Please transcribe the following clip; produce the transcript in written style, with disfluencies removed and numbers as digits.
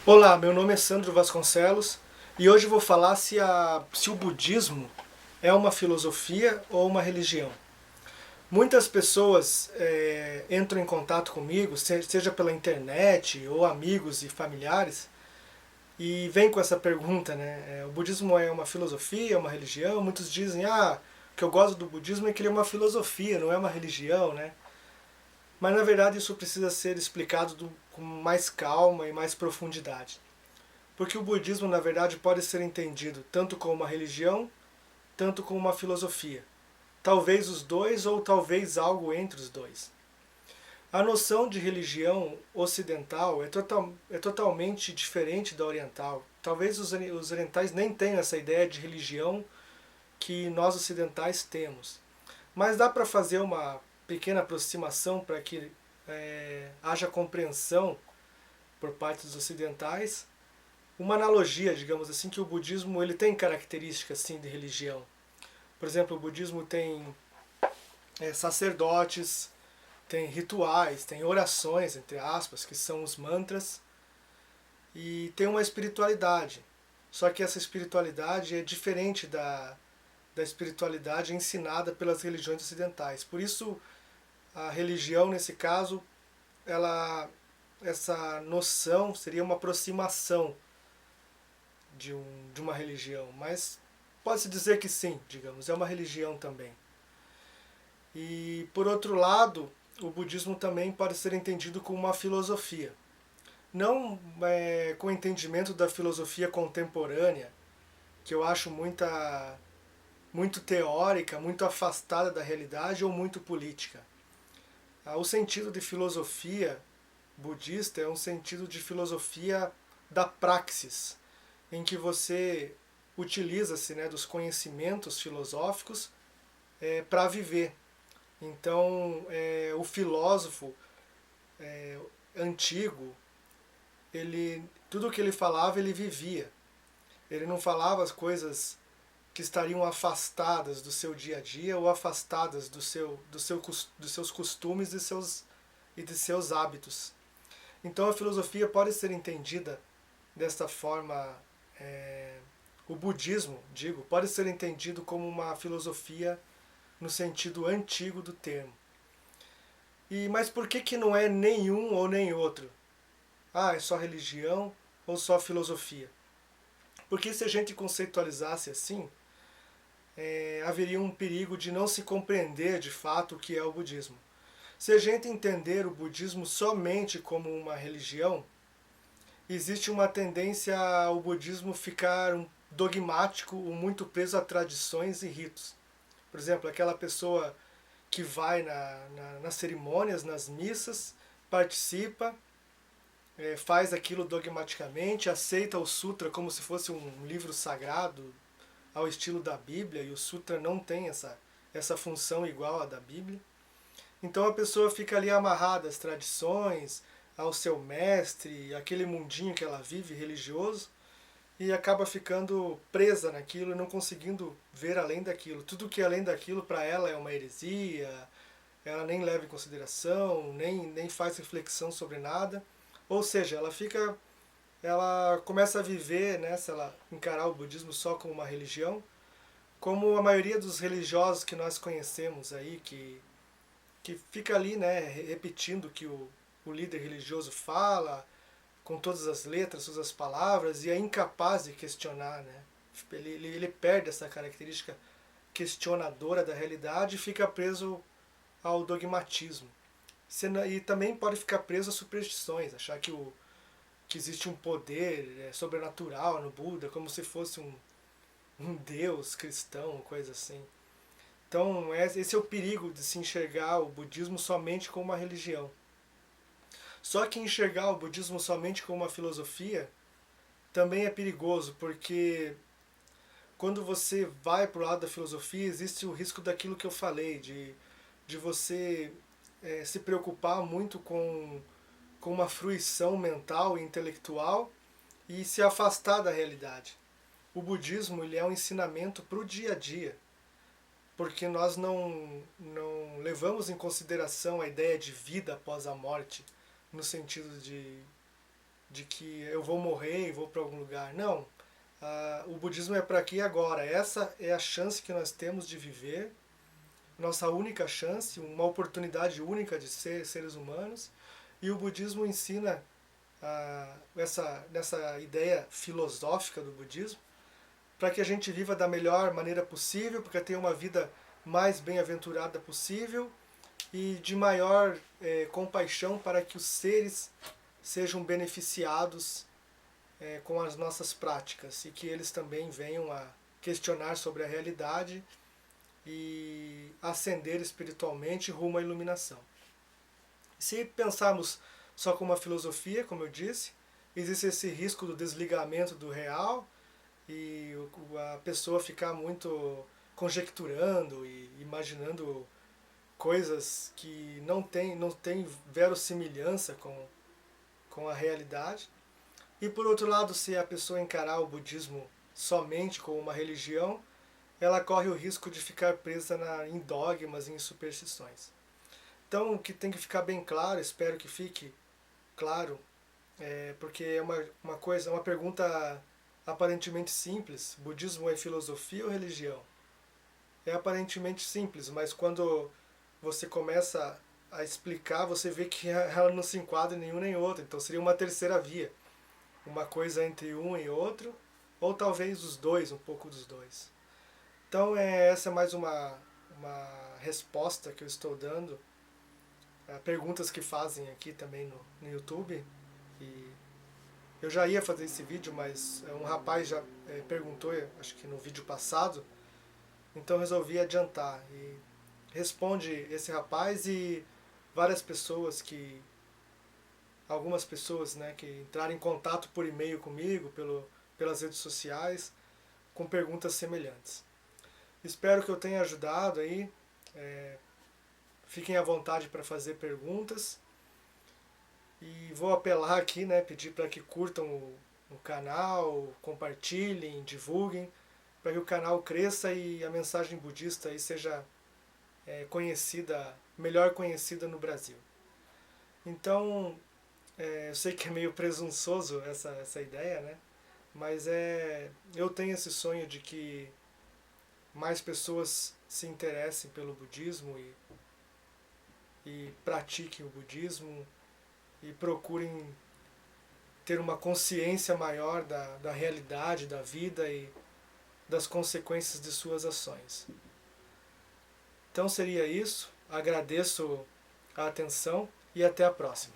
Olá, meu nome é Sandro Vasconcelos e hoje vou falar se o budismo é uma filosofia ou uma religião. Muitas pessoas entram em contato comigo, seja pela internet ou amigos e familiares, e vêm com essa pergunta, né? O budismo é uma filosofia, é uma religião? Muitos dizem, o que eu gosto do budismo é que ele é uma filosofia, não é uma religião, né? Mas na verdade isso precisa ser explicado com mais calma e mais profundidade. Porque o budismo, na verdade, pode ser entendido tanto como uma religião, tanto como uma filosofia. Talvez os dois ou talvez algo entre os dois. A noção de religião ocidental é totalmente diferente da oriental. Talvez os orientais nem tenham essa ideia de religião que nós ocidentais temos. Mas dá para fazer uma pequena aproximação para que haja compreensão por parte dos ocidentais, uma analogia, digamos assim, que o budismo ele tem características sim de religião. Por exemplo, o budismo tem sacerdotes, tem rituais, tem orações, entre aspas, que são os mantras, e tem uma espiritualidade. Só que essa espiritualidade é diferente da espiritualidade ensinada pelas religiões ocidentais. Por isso, a religião, nesse caso, essa noção seria uma aproximação de uma religião, mas pode-se dizer que sim, digamos, é uma religião também. E por outro lado, o budismo também pode ser entendido como uma filosofia. Não com o entendimento da filosofia contemporânea, que eu acho muito teórica, muito afastada da realidade ou muito política. O sentido de filosofia budista é um sentido de filosofia da praxis, em que você utiliza-se, né, dos conhecimentos filosóficos para viver. Então, o filósofo antigo, tudo o que ele falava, ele vivia. Ele não falava as coisas que estariam afastadas do seu dia a dia ou afastadas dos seus costumes e de seus hábitos. Então, a filosofia pode ser entendida desta forma. é, o budismo, digo, pode ser entendido como uma filosofia no sentido antigo do termo. Mas por que não é nenhum ou nem outro? É só religião ou só filosofia? Porque se a gente conceitualizasse assim, haveria um perigo de não se compreender de fato o que é o budismo. Se a gente entender o budismo somente como uma religião, existe uma tendência ao budismo ficar dogmático, muito preso a tradições e ritos. Por exemplo, aquela pessoa que vai nas cerimônias, nas missas, participa, faz aquilo dogmaticamente, aceita o sutra como se fosse um livro sagrado, ao estilo da Bíblia, e o sutra não tem essa função igual à da Bíblia. Então a pessoa fica ali amarrada às tradições, ao seu mestre, aquele mundinho que ela vive religioso, e acaba ficando presa naquilo e não conseguindo ver além daquilo. Tudo que é além daquilo para ela é uma heresia, ela nem leva em consideração, nem faz reflexão sobre nada. Ou seja, ela começa a viver, né, se ela encarar o budismo só como uma religião, como a maioria dos religiosos que nós conhecemos aí, que fica ali, né, repetindo o que o líder religioso fala, com todas as letras, todas as palavras, e é incapaz de questionar, né? Ele perde essa característica questionadora da realidade e fica preso ao dogmatismo. E também pode ficar preso a superstições, achar que existe um poder sobrenatural no Buda, como se fosse um deus cristão, coisa assim. Então, esse é o perigo de se enxergar o budismo somente como uma religião. Só que enxergar o budismo somente como uma filosofia também é perigoso, porque quando você vai para o lado da filosofia, existe o risco daquilo que eu falei, de você se preocupar muito com uma fruição mental e intelectual e se afastar da realidade. O budismo ele é um ensinamento para o dia a dia, porque nós não levamos em consideração a ideia de vida após a morte, no sentido de que eu vou morrer e vou para algum lugar. Não. O budismo é para aqui e agora. Essa é a chance que nós temos de viver, nossa única chance, uma oportunidade única de ser seres humanos. E o budismo ensina nessa ideia filosófica do budismo, para que a gente viva da melhor maneira possível, para ter uma vida mais bem-aventurada possível e de maior compaixão para que os seres sejam beneficiados com as nossas práticas e que eles também venham a questionar sobre a realidade e ascender espiritualmente rumo à iluminação. Se pensarmos só como uma filosofia, como eu disse, existe esse risco do desligamento do real e a pessoa ficar muito conjecturando e imaginando coisas que não tem verossimilhança com a realidade. E por outro lado, se a pessoa encarar o budismo somente como uma religião, ela corre o risco de ficar presa em dogmas e em superstições. Então, o que tem que ficar bem claro, espero que fique claro, porque é uma pergunta aparentemente simples: budismo é filosofia ou religião? É aparentemente simples, mas quando você começa a explicar, você vê que ela não se enquadra em nenhum nem outro. Então seria uma terceira via, uma coisa entre um e outro, ou talvez os dois, um pouco dos dois. Então essa é mais uma resposta que eu estou dando a perguntas que fazem aqui também no YouTube. E eu já ia fazer esse vídeo, mas um rapaz já perguntou, acho que no vídeo passado, então resolvi adiantar. E responde esse rapaz e várias pessoas algumas pessoas, né, que entraram em contato por e-mail comigo, pelas redes sociais, com perguntas semelhantes. Espero que eu tenha ajudado aí. Fiquem à vontade para fazer perguntas. E vou apelar aqui, né, pedir para que curtam o canal, compartilhem, divulguem, para que o canal cresça e a mensagem budista aí seja melhor conhecida no Brasil. Então, eu sei que é meio presunçoso essa ideia, né? Mas eu tenho esse sonho de que mais pessoas se interessem pelo budismo e pratiquem o budismo e procurem ter uma consciência maior da realidade, da vida e das consequências de suas ações. Então seria isso. Agradeço a atenção e até a próxima.